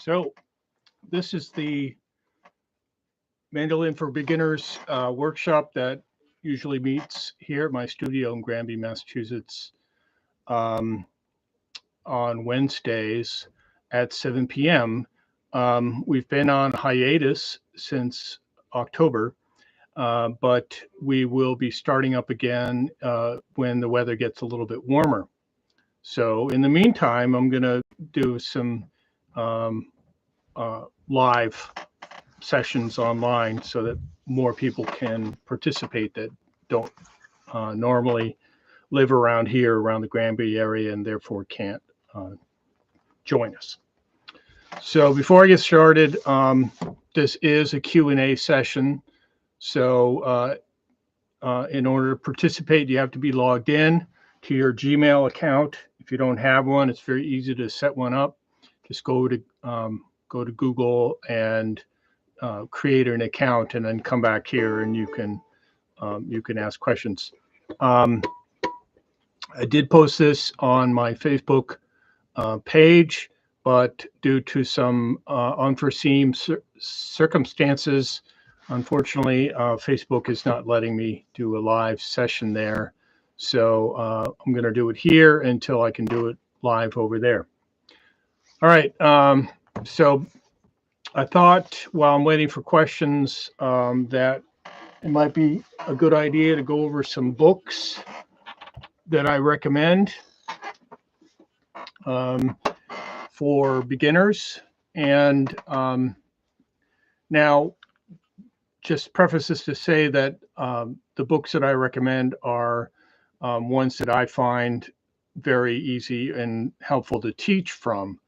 So this is the Mandolin for Beginners workshop that usually meets here at my studio in Granby, Massachusetts, um, on Wednesdays at 7 p.m. We've been on hiatus since October, but we will be starting up again when the weather gets a little bit warmer. So in the meantime, I'm going to do some um, live sessions online so that more people can participate that don't normally live around here, around the Granby area, and therefore can't uh, join us. So before I get started, this is a Q&A session. So in order to participate, you have to be logged in to your Gmail account. If you don't have one, it's very easy to set one up. Just go to Google and create an account, and then come back here, and you can ask questions. I did post this on my Facebook page, but due to some unforeseen circumstances, unfortunately, Facebook is not letting me do a live session there. So I'm going to do it here until I can do it live over there. All right. So I thought while I'm waiting for questions that it might be a good idea to go over some books that I recommend for beginners. And now, just preface this to say that the books that I recommend are ones that I find very easy and helpful to teach from.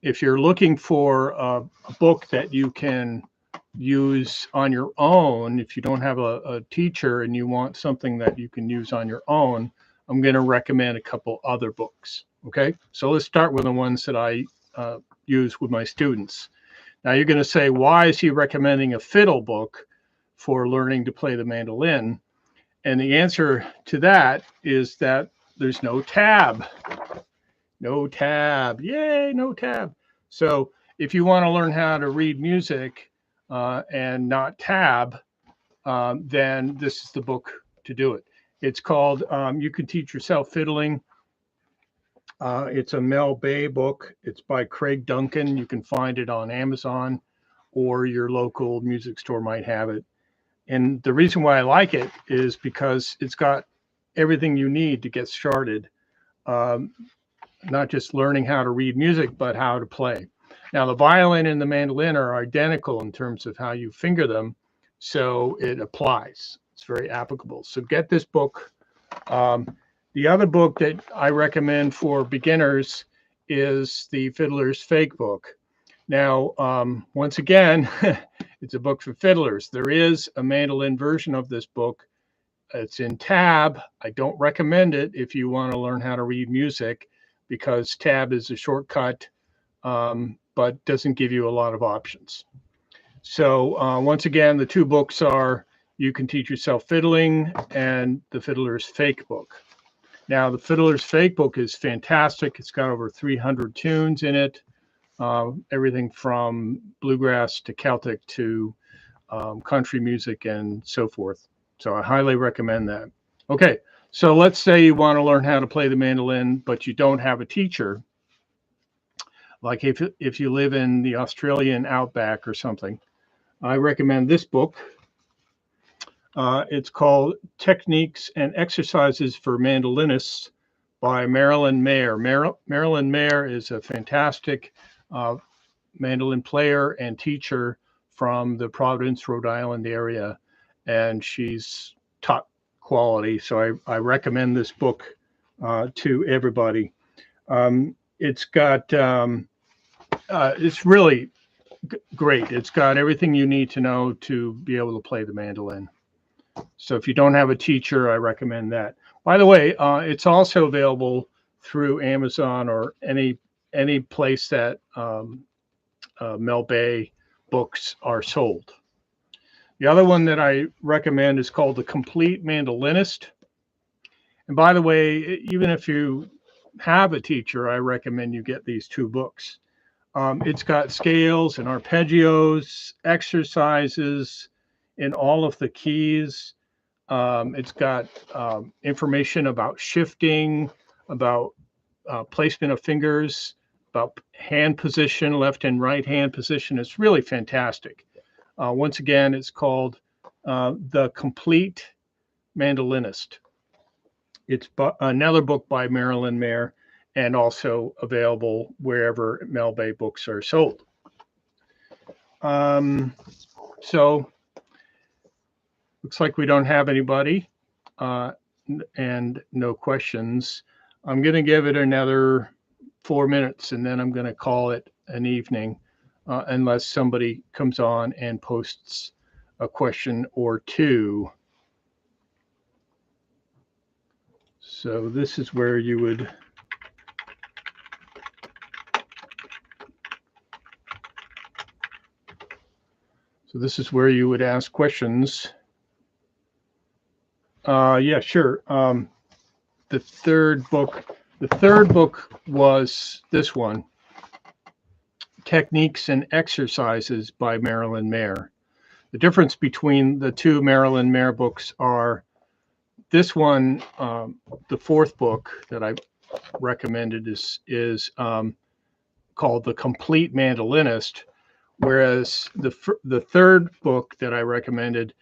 If you're looking for a book that you can use on your own, if you don't have a teacher and you want something that you can use on your own, I'm going to recommend a couple other books. Okay, so let's start with the ones that I use with my students. Now you're going to say, why is he recommending a fiddle book for learning to play the mandolin? And the answer to that is that there's no tab. No tab. Yay, no tab. So if you want to learn how to read music and not tab, then this is the book to do it. It's called You Can Teach Yourself Fiddling. It's a Mel Bay book. It's by Craig Duncan. You can find it on Amazon, or your local music store might have it. And the reason why I like it is because it's got everything you need to get started. Not just learning how to read music, but how to play. Now, the violin and the mandolin are identical in terms of how you finger them, so it applies. It's very applicable. So get this book. The other book that I recommend for beginners is the Fiddler's Fake book. Now, once again, it's a book for fiddlers. There is a mandolin version of this book. It's in tab. I don't recommend it if you want to learn how to read music, because tab is a shortcut, but doesn't give you a lot of options. So once again, the two books are You Can Teach Yourself Fiddling and the Fiddler's Fake book. Now, the Fiddler's Fake book is fantastic. It's got over 300 tunes in it, everything from bluegrass to Celtic to country music and so forth. So I highly recommend that. Okay. So let's say you want to learn how to play the mandolin, but you don't have a teacher. Like if you live in the Australian outback or something, I recommend this book. It's called Techniques and Exercises for Mandolinists by Marilyn Mayer. Marilyn Mayer is a fantastic mandolin player and teacher from the Providence, Rhode Island area, and she's top quality. So I recommend this book to everybody. It's got it's really great. It's got everything you need to know to be able to play the mandolin. So if you don't have a teacher, I recommend that. By the way, it's also available through Amazon or any place that Mel Bay books are sold. The other one that I recommend is called The Complete Mandolinist. And by the way, even if you have a teacher, I recommend you get these two books. It's got scales and arpeggios, exercises in all of the keys. It's got information about shifting, about placement of fingers, about hand position, left and right hand position. It's really fantastic. Once again, it's called The Complete Mandolinist. It's another book by Marilyn Mayer and also available wherever Mel Bay books are sold. So looks like we don't have anybody and no questions. I'm going to give it another 4 minutes and then I'm going to call it an evening unless somebody comes on and posts a question or two. So this is where you would ask questions. Yeah, sure. The third book was this one, Techniques and Exercises by Marilyn Mayer. The difference between the two Marilyn Mayer books are this one, the fourth book that I recommended is called The Complete Mandolinist, whereas the third book that I recommended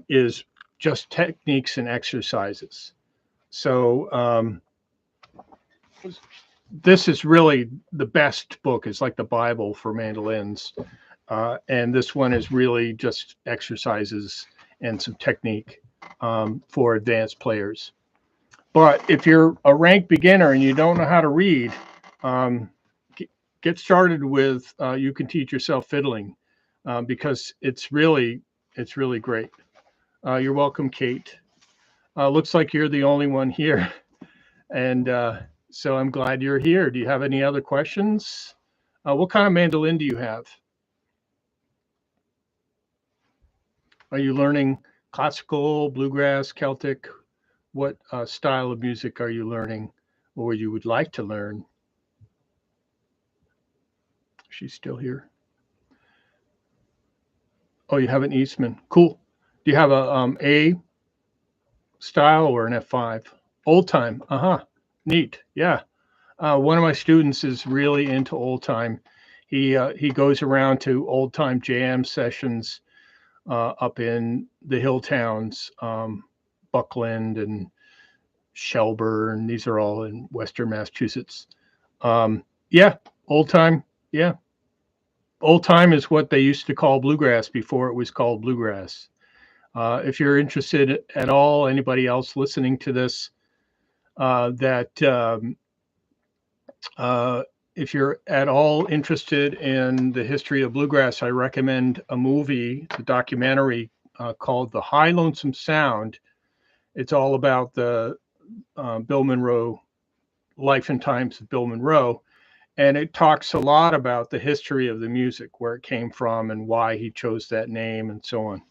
is just techniques and exercises. So this is really the best book. It's like the Bible for mandolins. And this one is really just exercises and some technique for advanced players. But if you're a rank beginner and you don't know how to read, get started with You Can Teach Yourself Fiddling because it's really great. You're welcome, Kate. Looks like you're the only one here. And so I'm glad you're here. Do you have any other questions? What kind of mandolin do you have? Are you learning classical, bluegrass, Celtic? What style of music are you learning or you would like to learn? She's still here. Oh, you have an Eastman. Cool. Do you have a style or an F5? Old time. Neat. Yeah. One of my students is really into old time. He goes around to old time jam sessions up in the hill towns, Buckland and Shelburne. These are all in Western Massachusetts. Yeah, old time. Yeah. Old time is what they used to call bluegrass before it was called bluegrass. If you're interested at all, anybody else listening to this, if you're at all interested in the history of bluegrass, I recommend a movie, a documentary called The High Lonesome Sound. It's all about the Bill Monroe, life and times of Bill Monroe. And it talks a lot about the history of the music, where it came from and why he chose that name and so on.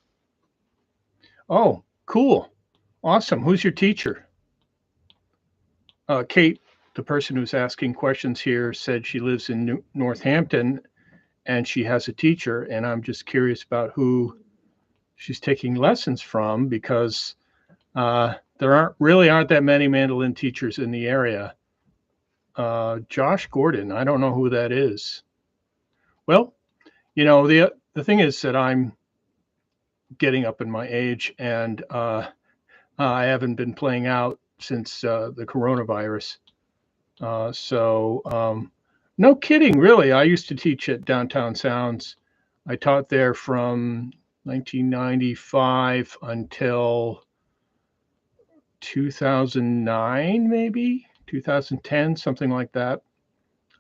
Oh, cool. Awesome. Who's your teacher? Kate, the person who's asking questions here, said she lives in Northampton and she has a teacher. And I'm just curious about who she's taking lessons from because there aren't that many mandolin teachers in the area. Josh Gordon, I don't know who that is. Well, the thing is that I'm getting up in my age and I haven't been playing out since the coronavirus. So no kidding, really. I used to teach at Downtown Sounds. I taught there from 1995 until 2009, maybe 2010, something like that.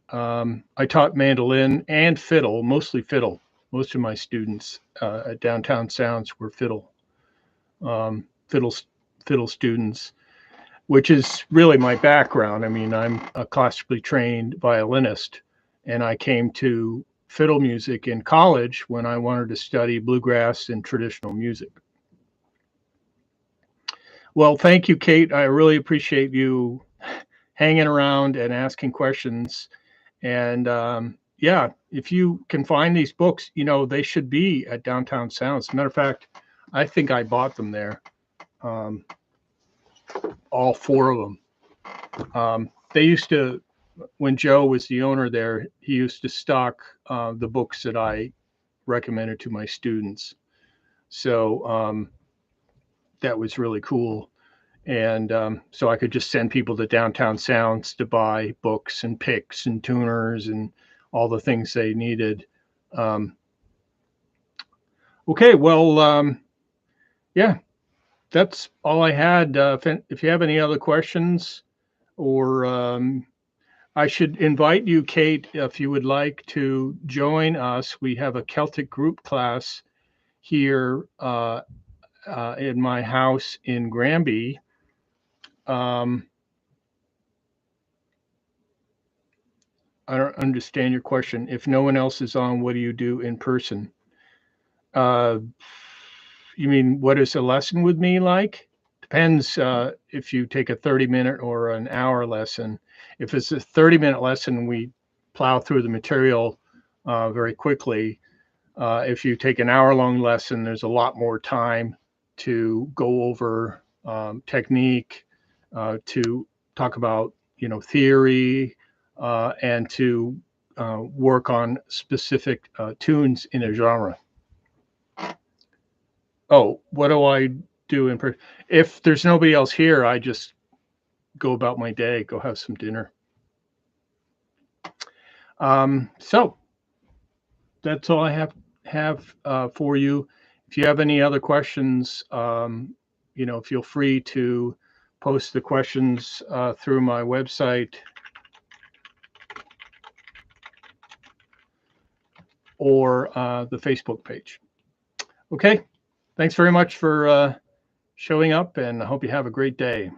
I taught mandolin and fiddle, mostly fiddle. Most of my students at Downtown Sounds were fiddle students, which is really my background. I mean, I'm a classically trained violinist, and I came to fiddle music in college when I wanted to study bluegrass and traditional music. Well, thank you, Kate. I really appreciate you hanging around and asking questions. And yeah, if you can find these books, they should be at Downtown Sounds. As a matter of fact, I think I bought them there, um, all four of them. They used to, when Joe was the owner there, he used to stock the books that I recommended to my students. So that was really cool. And so I could just send people to Downtown Sounds to buy books and picks and tuners and all the things they needed. Um, okay, well, yeah, that's all I had. If you have any other questions, or I should invite you, Kate, if you would like to join us. We have a Celtic group class here in my house in Granby. Um, I don't understand your question. If no one else is on, what do you do in person? Uh, you mean what is a lesson with me like? Depends if you take a 30-minute or an hour lesson. If it's a 30-minute lesson, we plow through the material very quickly. If you take an hour-long lesson, there's a lot more time to go over technique, to talk about theory, and to work on specific tunes in a genre. Oh, what do I do in person? If there's nobody else here, I just go about my day, go have some dinner. So that's all I have for you. If you have any other questions, feel free to post the questions through my website or the Facebook page. Okay, thanks very much for showing up, and I hope you have a great day.